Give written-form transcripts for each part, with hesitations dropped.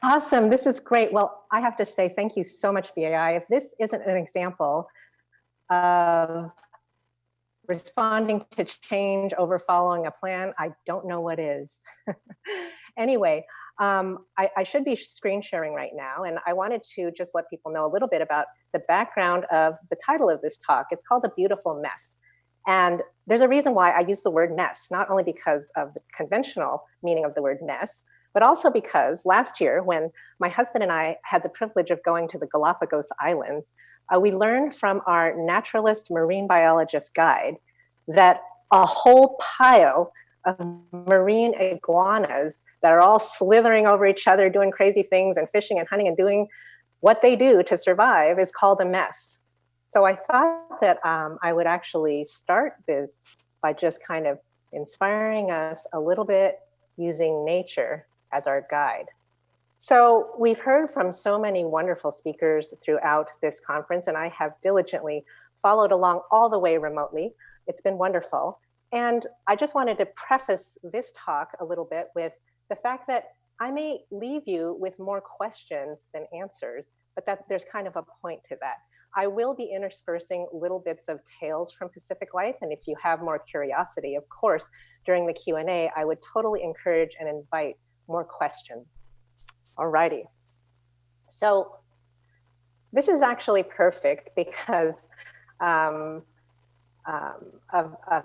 Awesome. This is great. Well, I have to say thank you so much, BAI. If this isn't an example of responding to change over following a plan, I don't know what is. Anyway, I should be screen sharing right now, and I wanted to just let people know a little bit about the background of the title of this talk. It's called A Beautiful Mess. And there's a reason why I use the word mess, not only because of the conventional meaning of the word mess, but also because last year, when my husband and I had the privilege of going to the Galapagos Islands, we learned from our naturalist marine biologist guide that a whole pile of marine iguanas that are all slithering over each other, doing crazy things and fishing and hunting and doing what they do to survive is called a mess. So I thought that I would actually start this by just kind of inspiring us a little bit using nature as our guide. So we've heard from so many wonderful speakers throughout this conference, and I have diligently followed along all the way remotely. It's been wonderful. And I just wanted to preface this talk a little bit with the fact that I may leave you with more questions than answers, but that there's kind of a point to that. I will be interspersing little bits of tales from Pacific life, and if you have more curiosity, of course, during the Q&A, I would totally encourage and invite more questions. Alrighty. So this is actually perfect because of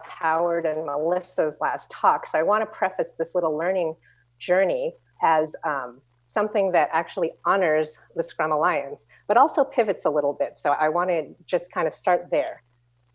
Howard and Melissa's last talk. So I want to preface this little learning journey as something that actually honors the Scrum Alliance, but also pivots a little bit. So I want to just kind of start there.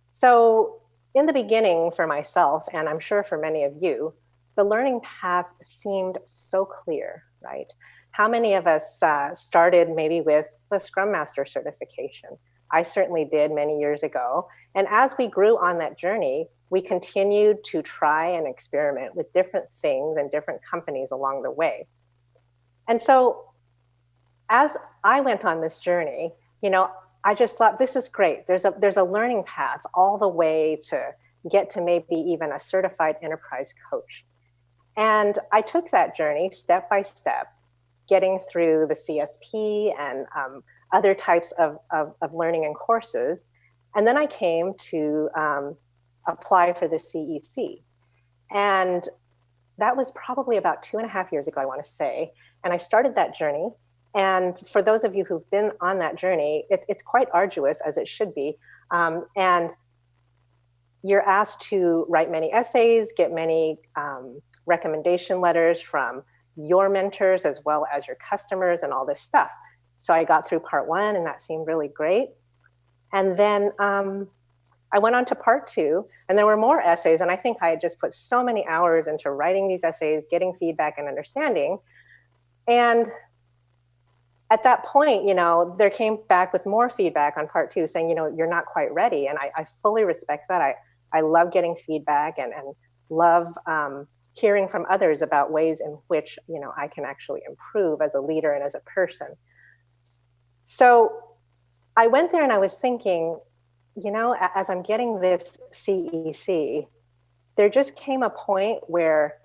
So in the beginning for myself, and I'm sure for many of you, the learning path seemed so clear, right? How many of us started maybe with the Scrum Master certification? I certainly did many years ago. And as we grew on that journey, we continued to try and experiment with different things and different companies along the way. And so as I went on this journey, you know, I just thought, this is great. There's a learning path all the way to get to maybe even a certified enterprise coach. And I took that journey step by step, getting through the CSP and other types of learning and courses. And then I came to apply for the CEC. And that was probably about 2.5 years ago, I want to say. And I started that journey. And for those of you who've been on that journey, it's quite arduous, as it should be. And you're asked to write many essays, get many recommendation letters from your mentors as well as your customers and all this stuff. So I got through part 1 and that seemed really great. And then I went on to part 2 and there were more essays. And I think I had just put so many hours into writing these essays, getting feedback and understanding. And at that point, you know, there came back with more feedback on part 2 saying, you know, you're not quite ready. And I fully respect that. I love getting feedback and love hearing from others about ways in which, you know, I can actually improve as a leader and as a person. So I went there and I was thinking, you know, as I'm getting this CEC, there just came a point where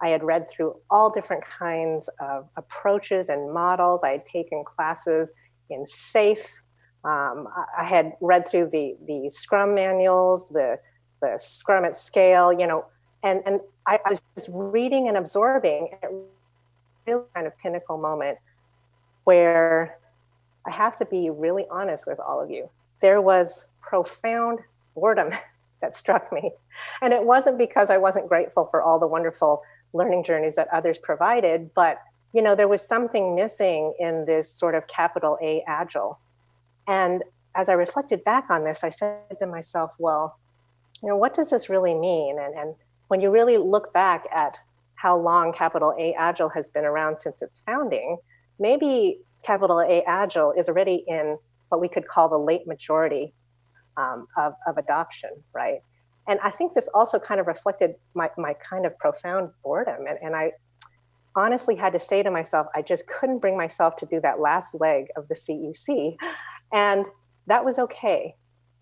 I had read through all different kinds of approaches and models. I had taken classes in SAFe. I had read through the Scrum manuals, the Scrum at Scale, you know, and I was just reading and absorbing at a really kind of pinnacle moment where I have to be really honest with all of you. There was profound boredom that struck me. And it wasn't because I wasn't grateful for all the wonderful learning journeys that others provided, but you know, there was something missing in this sort of capital A Agile. And as I reflected back on this, I said to myself, well, you know, what does this really mean? And when you really look back at how long capital A Agile has been around since its founding, maybe capital A Agile is already in what we could call the late majority of adoption, right? And I think this also kind of reflected my kind of profound boredom. And I honestly had to say to myself, I just couldn't bring myself to do that last leg of the CEC. And that was okay,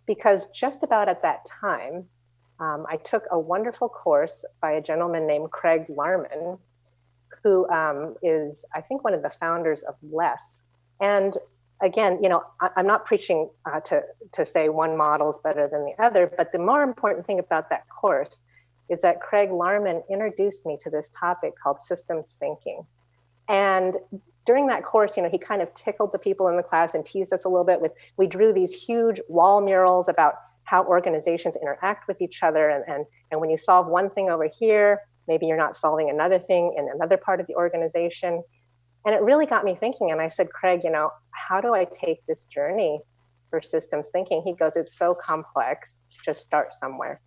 because just about at that time, I took a wonderful course by a gentleman named Craig Larman, who is, I think, one of the founders of Less. And again, you know, I'm not preaching to say one model is better than the other, but the more important thing about that course is that Craig Larman introduced me to this topic called systems thinking. And during that course, you know, he kind of tickled the people in the class and teased us a little bit with, we drew these huge wall murals about how organizations interact with each other. And when you solve one thing over here, maybe you're not solving another thing in another part of the organization. And it really got me thinking. And I said, Craig, you know, how do I take this journey for systems thinking? He goes, it's so complex, just start somewhere.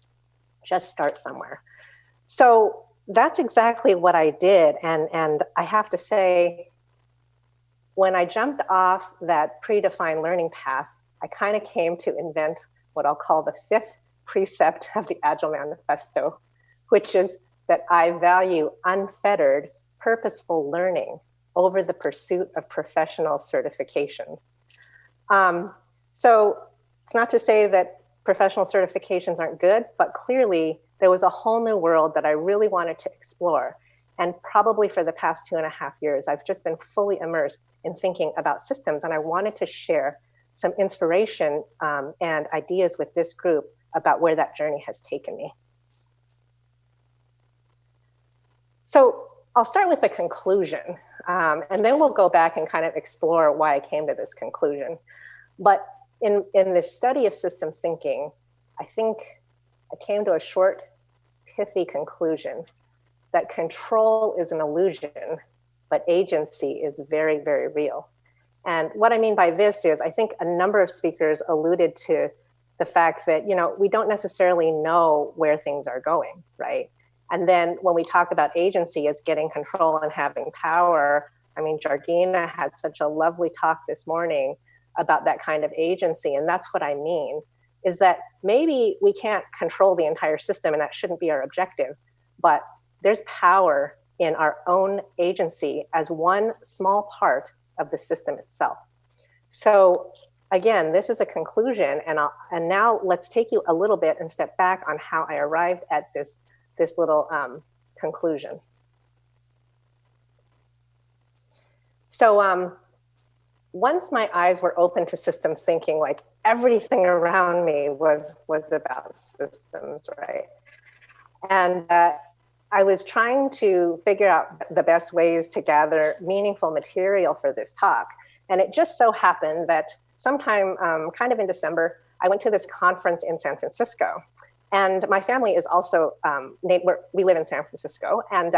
Just start somewhere. So that's exactly what I did. And I have to say, when I jumped off that predefined learning path, I kind of came to invent what I'll call the fifth precept of the Agile Manifesto, which is that I value unfettered, purposeful learning over the pursuit of professional certification. So it's not to say that professional certifications aren't good, but clearly there was a whole new world that I really wanted to explore. And probably for the past 2.5 years, I've just been fully immersed in thinking about systems. And I wanted to share some inspiration and ideas with this group about where that journey has taken me. So I'll start with a conclusion, and then we'll go back and kind of explore why I came to this conclusion. But in this study of systems thinking, I think I came to a short, pithy conclusion that control is an illusion, but agency is very, very real. And what I mean by this is, I think a number of speakers alluded to the fact that, you know, we don't necessarily know where things are going, right? And then when we talk about agency as getting control and having power, I mean, Jardina had such a lovely talk this morning about that kind of agency. And that's what I mean, is that maybe we can't control the entire system and that shouldn't be our objective, but there's power in our own agency as one small part of the system itself. So again, this is a conclusion, and now let's take you a little bit and step back on how I arrived at this little conclusion. So once my eyes were open to systems thinking, like everything around me was about systems, right? And I was trying to figure out the best ways to gather meaningful material for this talk. And it just so happened that sometime kind of in December, I went to this conference in San Francisco. And my family is also, we live in San Francisco. And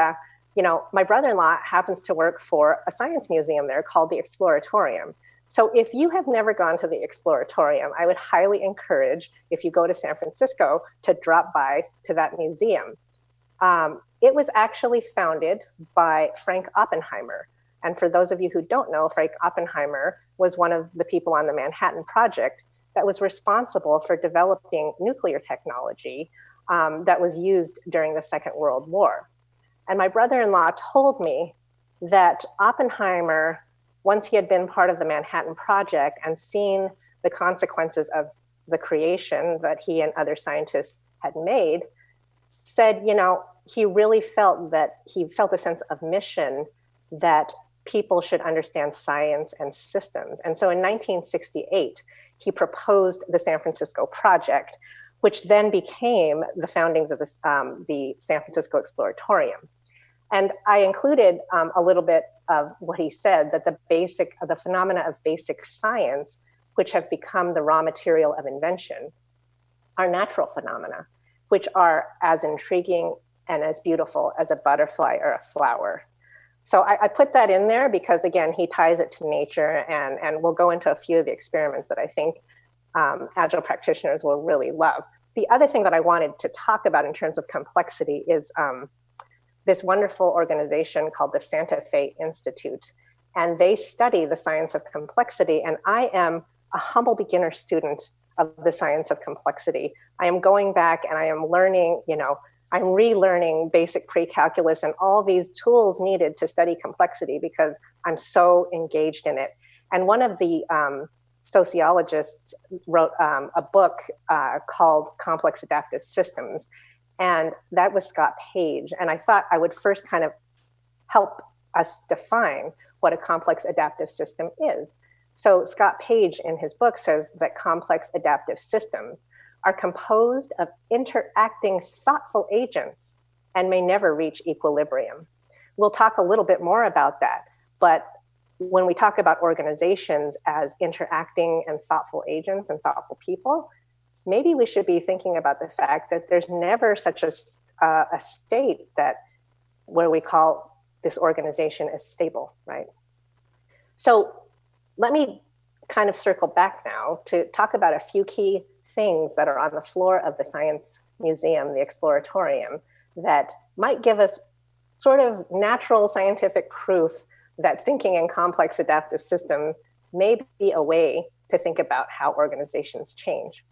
you know, my brother-in-law happens to work for a science museum there called the Exploratorium. So if you have never gone to the Exploratorium, I would highly encourage, if you go to San Francisco, to drop by to that museum. It was actually founded by Frank Oppenheimer. And for those of you who don't know, Frank Oppenheimer was one of the people on the Manhattan Project that was responsible for developing nuclear technology that was used during the Second World War. And my brother-in-law told me that Oppenheimer, once he had been part of the Manhattan Project and seen the consequences of the creation that he and other scientists had made, said, you know, he really felt a sense of mission that people should understand science and systems. And so in 1968, he proposed the San Francisco Project, which then became the foundings of the San Francisco Exploratorium. And I included a little bit of what he said, that the phenomena of basic science, which have become the raw material of invention, are natural phenomena, which are as intriguing and as beautiful as a butterfly or a flower. So I put that in there because, again, he ties it to nature, and we'll go into a few of the experiments that I think Agile practitioners will really love. The other thing that I wanted to talk about in terms of complexity is this wonderful organization called the Santa Fe Institute, and they study the science of complexity, and I am a humble beginner student of the science of complexity. I am going back and I am learning, you know, I'm relearning basic pre-calculus and all these tools needed to study complexity because I'm so engaged in it. And one of the sociologists wrote a book called Complex Adaptive Systems, and that was Scott Page. And I thought I would first kind of help us define what a complex adaptive system is. So Scott Page in his book says that complex adaptive systems are composed of interacting thoughtful agents and may never reach equilibrium. We'll talk a little bit more about that, but when we talk about organizations as interacting and thoughtful agents and thoughtful people, maybe we should be thinking about the fact that there's never such a state that where we call this organization as stable, right? So let me kind of circle back now to talk about a few key things that are on the floor of the Science Museum, the Exploratorium, that might give us sort of natural scientific proof that thinking in complex adaptive systems may be a way to think about how organizations change.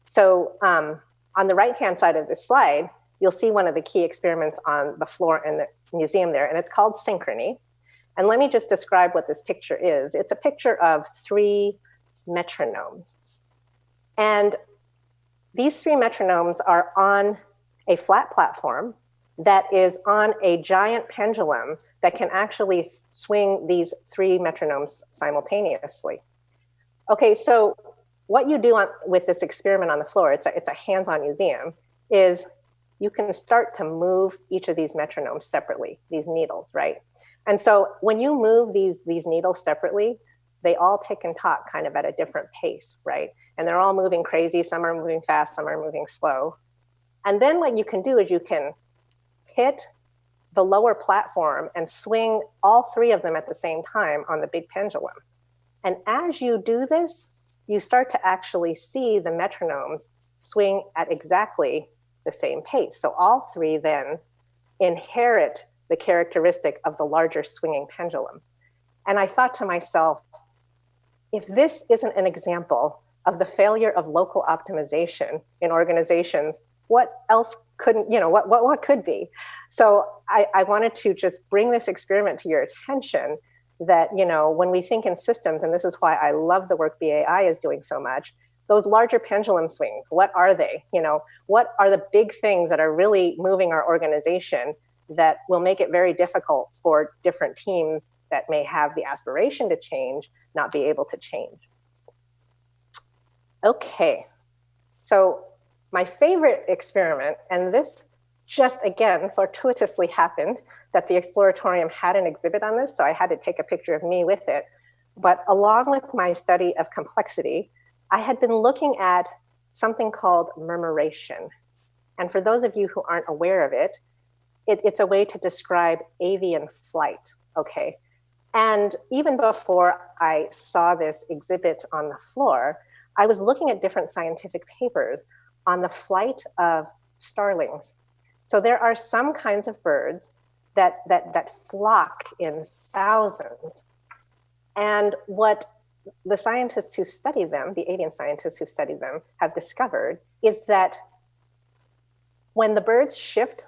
So on the right-hand side of this slide, you'll see one of the key experiments on the floor in the museum there, and it's called synchrony. And let me just describe what this picture is. It's a picture of 3 metronomes. And these 3 metronomes are on a flat platform that is on a giant pendulum that can actually swing these 3 metronomes simultaneously. Okay, so what you do with this experiment on the floor, it's a hands-on museum, is you can start to move each of these metronomes separately, these needles, right? And so when you move these needles separately, they all tick and tock kind of at a different pace, right? And they're all moving crazy. Some are moving fast, some are moving slow. And then what you can do is you can hit the lower platform and swing all 3 of them at the same time on the big pendulum. And as you do this, you start to actually see the metronomes swing at exactly the same pace. So all 3 then inherit the characteristic of the larger swinging pendulum. And I thought to myself, if this isn't an example of the failure of local optimization in organizations, what else couldn't, what could be? So I wanted to just bring this experiment to your attention that, when we think in systems, and this is why I love the work BAI is doing so much, those larger pendulum swings, what are they? What are the big things that are really moving our organization that will make it very difficult for different teams that may have the aspiration to change, not be able to change? Okay, so my favorite experiment, and this just again fortuitously happened that the Exploratorium had an exhibit on this, so I had to take a picture of me with it. But along with my study of complexity, I had been looking at something called murmuration. And for those of you who aren't aware of it, it's a way to describe avian flight, okay? And even before I saw this exhibit on the floor, I was looking at different scientific papers on the flight of starlings. So there are some kinds of birds that flock in thousands. And what the scientists who study them, the avian scientists who study them, have discovered is that when the birds shift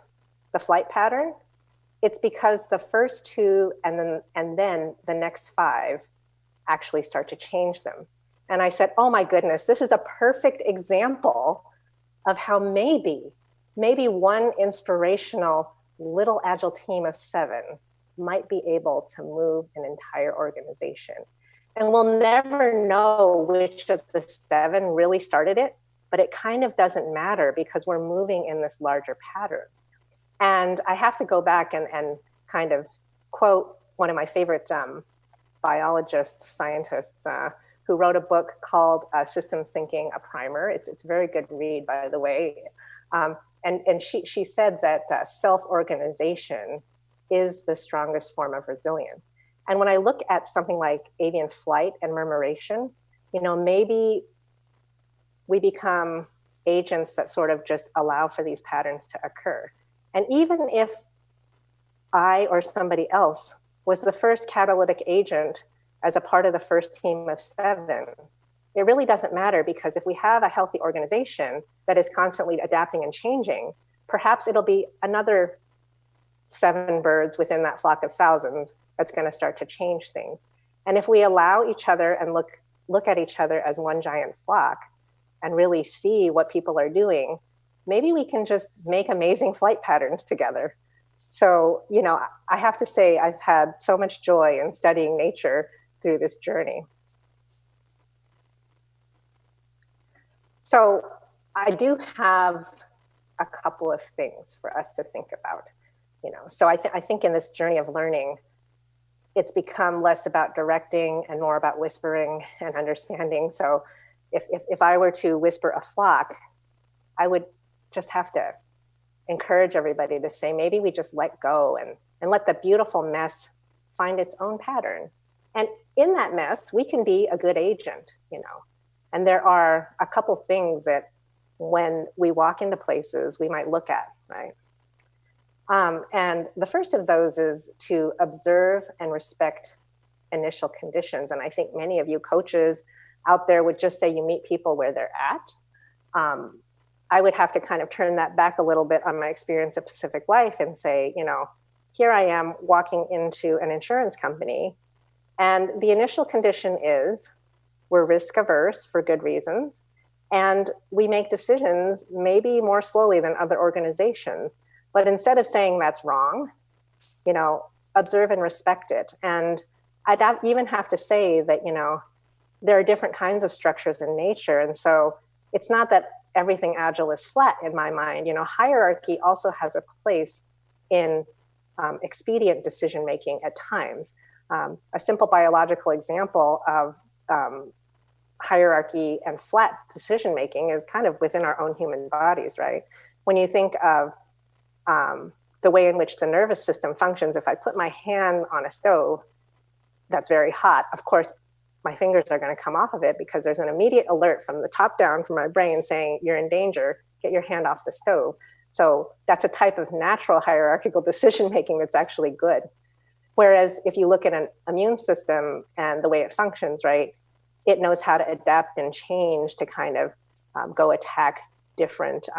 the flight pattern, it's because the first 2 and then the next 5 actually start to change them. And I said, oh my goodness, this is a perfect example of how maybe one inspirational little agile team of 7 might be able to move an entire organization. And we'll never know which of the 7 really started it, but it kind of doesn't matter because we're moving in this larger pattern. And I have to go back and kind of quote one of my favorite biologists, scientists, who wrote a book called Systems Thinking, a Primer. It's a very good read, by the way. And she said that self-organization is the strongest form of resilience. And when I look at something like avian flight and murmuration, maybe we become agents that sort of just allow for these patterns to occur. And even if I or somebody else was the first catalytic agent as a part of the first team of 7, it really doesn't matter, because if we have a healthy organization that is constantly adapting and changing, perhaps it'll be another 7 birds within that flock of thousands that's going to start to change things. And if we allow each other and look at each other as one giant flock and really see what people are doing, maybe we can just make amazing flight patterns together. So, I have to say I've had so much joy in studying nature through this journey. So I do have a couple of things for us to think about. So I think in this journey of learning, it's become less about directing and more about whispering and understanding. So if I were to whisper a flock, I would just have to encourage everybody to say, maybe we just let go and let the beautiful mess find its own pattern. And in that mess, we can be a good agent, And there are a couple things that when we walk into places, we might look at, right? And the first of those is to observe and respect initial conditions. And I think many of you coaches out there would just say you meet people where they're at. I would have to kind of turn that back a little bit on my experience of Pacific Life and say, here I am walking into an insurance company, and the initial condition is we're risk averse for good reasons, and we make decisions maybe more slowly than other organizations. But instead of saying that's wrong, observe and respect it. And I'd even have to say that, there are different kinds of structures in nature. And so it's not that everything Agile is flat in my mind. Hierarchy also has a place in expedient decision-making at times. A simple biological example of hierarchy and flat decision-making is kind of within our own human bodies, right? When you think of the way in which the nervous system functions, if I put my hand on a stove that's very hot, of course, my fingers are going to come off of it because there's an immediate alert from the top down from my brain saying, you're in danger, get your hand off the stove. So that's a type of natural hierarchical decision-making that's actually good. Whereas if you look at an immune system and the way it functions, right, it knows how to adapt and change to kind of go attack different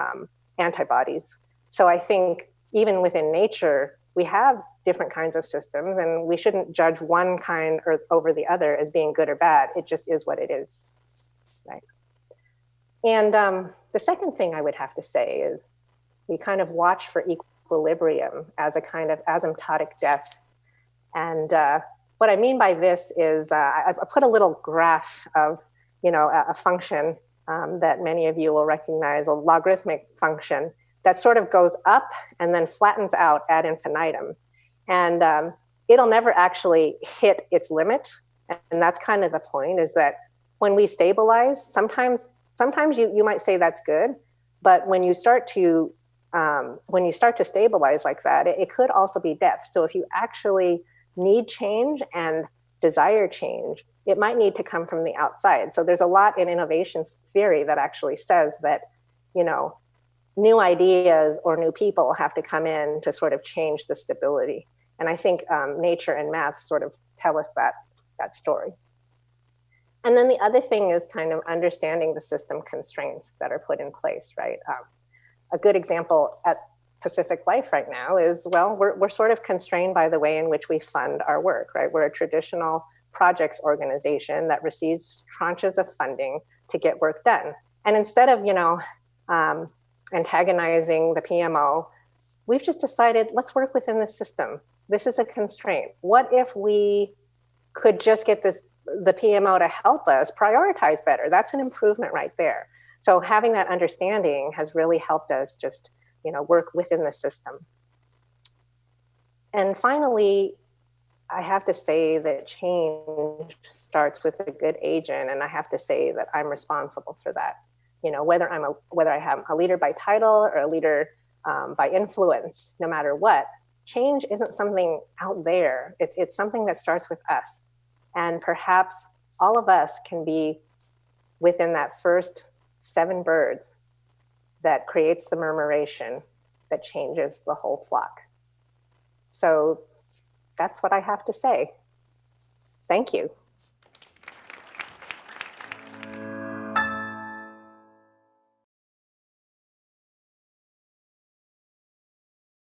antibodies. So I think even within nature, we have different kinds of systems, and we shouldn't judge one kind or over the other as being good or bad. It just is what it is, right? And the second thing I would have to say is we kind of watch for equilibrium as a kind of asymptotic depth. And what I mean by this is I put a little graph of, a function that many of you will recognize, a logarithmic function that sort of goes up and then flattens out ad infinitum. And it'll never actually hit its limit. And that's kind of the point, is that when we stabilize, sometimes you might say that's good, but when you start to stabilize like that, it could also be depth. So if you actually need change and desire change, it might need to come from the outside. So there's a lot in innovation theory that actually says that, new ideas or new people have to come in to sort of change the stability. And I think nature and math sort of tell us that story. And then the other thing is kind of understanding the system constraints that are put in place, right? A good example at Pacific Life right now is, well, we're sort of constrained by the way in which we fund our work, right? We're a traditional projects organization that receives tranches of funding to get work done. And instead of, antagonizing the PMO, we've just decided, let's work within the system. This is a constraint. What if we could just get the PMO to help us prioritize better? That's an improvement right there. So having that understanding has really helped us just, work within the system. And finally, I have to say that change starts with a good agent, and I have to say that I'm responsible for that. Whether I am a leader by title or a leader by influence, no matter what, change isn't something out there. It's something that starts with us. And perhaps all of us can be within that first 7 birds that creates the murmuration that changes the whole flock. So that's what I have to say. Thank you.